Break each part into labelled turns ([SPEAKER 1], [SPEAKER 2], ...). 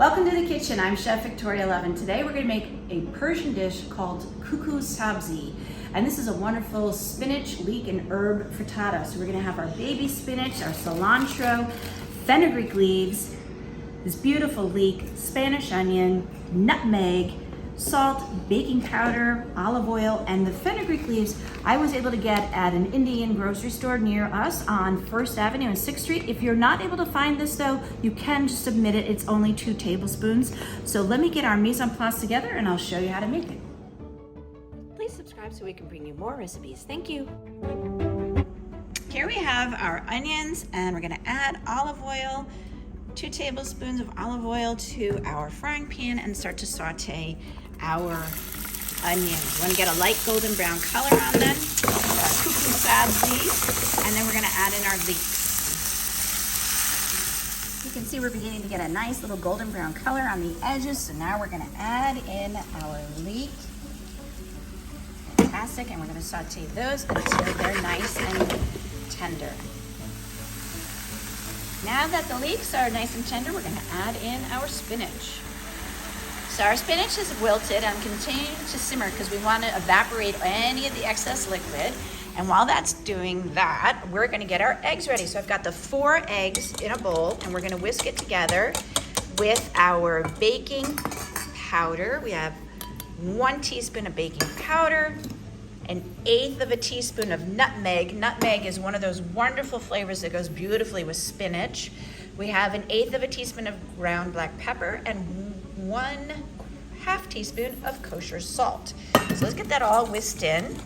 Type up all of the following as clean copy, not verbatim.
[SPEAKER 1] Welcome to the kitchen. I'm Chef Victoria Love, and today we're going to make a Persian dish called Kuku Sabzi. And this is a wonderful spinach, leek, and herb frittata. So we're going to have our baby spinach, our cilantro, fenugreek leaves, this beautiful leek, Spanish onion, nutmeg, salt, baking powder, olive oil, and the fenugreek leaves I was able to get at an Indian grocery store near us on 1st Avenue and 6th Street. If you're not able to find this though, you can just submit it. It's only 2 tablespoons. So let me get our mise en place together and I'll show you how to make it.
[SPEAKER 2] Please subscribe so we can bring you more recipes. Thank you.
[SPEAKER 1] Here we have our onions, and we're gonna add olive oil, 2 tablespoons of olive oil to our frying pan and start to saute our onions. We want to get a light golden brown color on them. Kuku Sabzi, and then we're going to add in our leeks. You can see we're beginning to get a nice little golden brown color on the edges, so now we're going to add in our leek. Fantastic, and we're going to saute those until they're nice and tender. Now that the leeks are nice and tender, we're going to add in our spinach. So our spinach is wilted and continuing to simmer because we want to evaporate any of the excess liquid. And while that's doing that, we're going to get our eggs ready. So I've got the 4 eggs in a bowl, and we're going to whisk it together with our baking powder. We have 1 teaspoon of baking powder, 1/8 of a teaspoon of nutmeg. Nutmeg is one of those wonderful flavors that goes beautifully with spinach. We have 1/8 of a teaspoon of ground black pepper and 1/2 teaspoon of kosher salt. So let's get that all whisked in.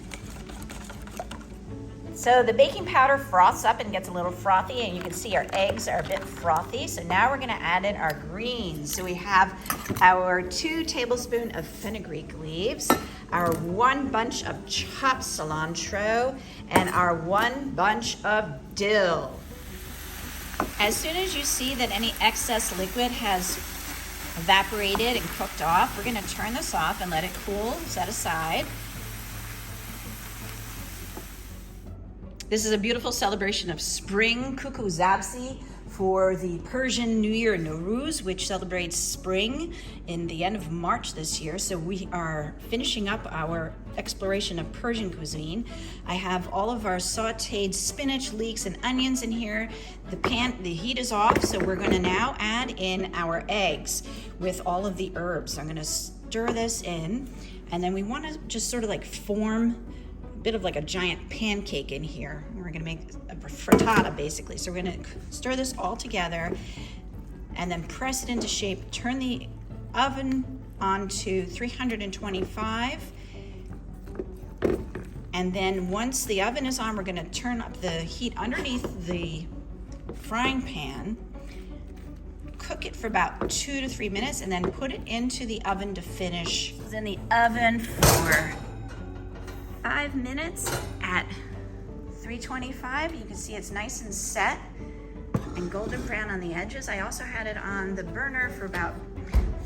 [SPEAKER 1] So the baking powder froths up and gets a little frothy, and you can see our eggs are a bit frothy. So now we're gonna add in our greens. So we have our 2 tablespoons of fenugreek leaves, our 1 bunch of chopped cilantro, and our 1 bunch of dill. As soon as you see that any excess liquid has evaporated and cooked off, we're going to turn this off and let it cool, set aside. This is a beautiful celebration of spring, Kuku Sabzi, for the Persian New Year, Nowruz, which celebrates spring in the end of March this year. So we are finishing up our exploration of Persian cuisine. I have all of our sauteed spinach, leeks, and onions in here. The heat is off, so we're gonna now add in our eggs with all of the herbs. I'm gonna stir this in, and then we wanna just sort of like form a bit of like a giant pancake in here. We're gonna make a frittata basically. So we're gonna stir this all together and then press it into shape. Turn the oven on to 325. And then once the oven is on, we're gonna turn up the heat underneath the frying pan, cook it for about 2 to 3 minutes, and then put it into the oven to finish. It's in the oven for 5 minutes at 325. You can see it's nice and set and golden brown on the edges. I also had it on the burner for about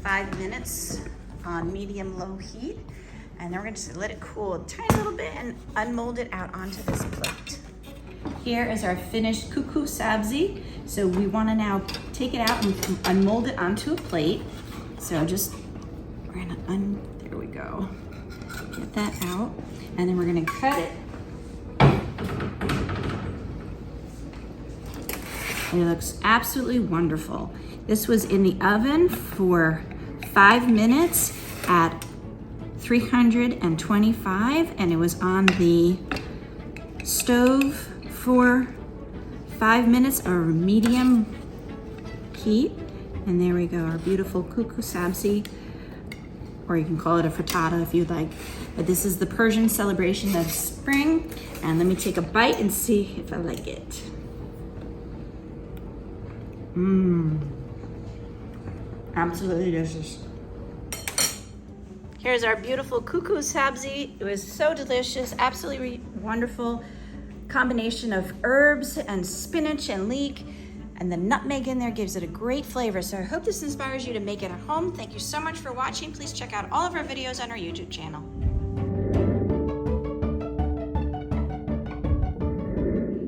[SPEAKER 1] 5 minutes on medium-low heat. And then we're going to let it cool a tiny little bit and unmold it out onto this plate. Here is our finished Kuku Sabzi. So we want to now take it out and unmold it onto a plate. So just, we're going to, there we go. Get that out. And then we're going to cut it. And it looks absolutely wonderful. This was in the oven for 5 minutes at 325, and it was on the stove for 5 minutes or medium heat. And there we go, our beautiful Kuku Sabzi, or you can call it a frittata if you'd like. But this is the Persian celebration of spring. And let me take a bite and see if I like it. Absolutely delicious. Here's our beautiful Kuku Sabzi. It was so delicious, absolutely wonderful combination of herbs and spinach and leek, and the nutmeg in there gives it a great flavor. So I hope this inspires you to make it at home. Thank you so much for watching. Please check out all of our videos on our YouTube channel.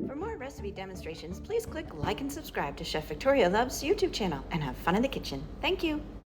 [SPEAKER 1] For more recipe demonstrations,
[SPEAKER 2] demonstrations, please click like and subscribe to Chef Victoria Love's YouTube channel and have fun in the kitchen. Thank you.